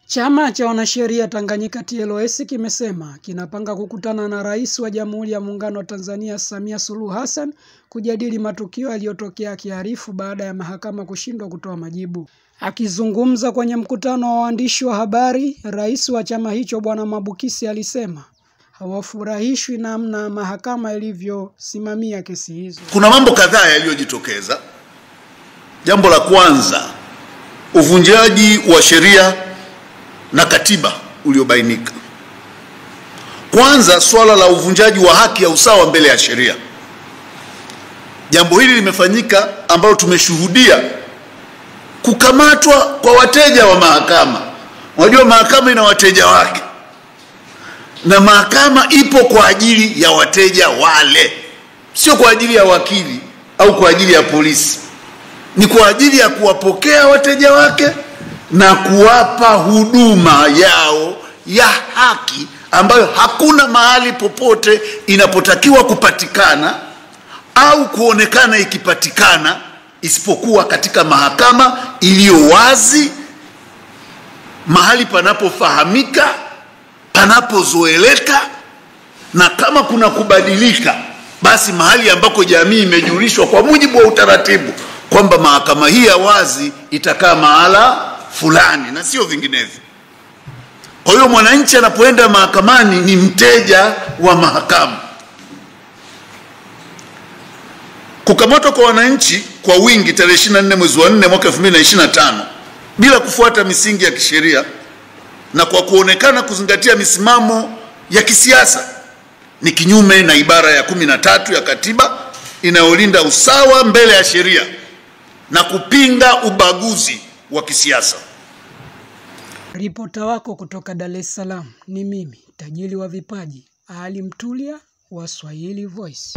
Chama cha wanasheria Tanganyika TLS kimesema kinapanga kukutana na Rais wa Jamhuri ya Muungano wa Tanzania Samia Suluhu Hassan kujadili matukio yaliyotokea kiarifu baada ya mahakama kushindwa kutoa majibu. Akizungumza kwenye mkutano wa waandishi wa habari, rais wa chama hicho Bwana Mabukisi alisema hawafurahishwi namna mahakama ilivyosimamia kesi hizo. Kuna mambo kadhaa yaliyojitokeza. Jambo la kwanza, uvunjaji wa sheria na katiba uliobainika. Kwanza, swala la uvunjaji wa haki ya usawa mbele ya sheria. Jambo hili limefanyika ambalo tumeshuhudia kukamatwa kwa wateja wa mahakama. Unajua mahakama ina wateja wake, na mahakama ipo kwa ajili ya wateja wale, sio kwa ajili ya wakili au kwa ajili ya polisi. Ni kwa ajili ya kuwapokea wateja wake na kuwapa huduma yao ya haki ambayo hakuna mahali popote inapotakiwa kupatikana au kuonekana ikipatikana isipokuwa katika mahakama iliyo wazi, mahali panapofahamika, panapozoeleka, na kama kuna kubadilika basi mahali ambako jamii imejulishwa kwa mujibu wa utaratibu kwamba mahakama hii ya wazi itakaa mahala fulani na sio vinginevyo. Kwa hiyo mwananchi anapoenda mahakamani ni mteja wa mahakama. Kukamatwa kwa wananchi kwa wingi tarehe 24 mwezi wa 4 mwaka 2025 bila kufuata misingi ya kisheria na kwa kuonekana kuzingatia misimamo ya kisiasa ni kinyume na ibara ya 13 ya katiba inayolinda usawa mbele ya sheria na kupinga ubaguzi wa kisiasa. Ripota wako kutoka Dar es Salaam ni mimi, tajiri wa vipaji, Ali Mtulia wa Swahili Voice.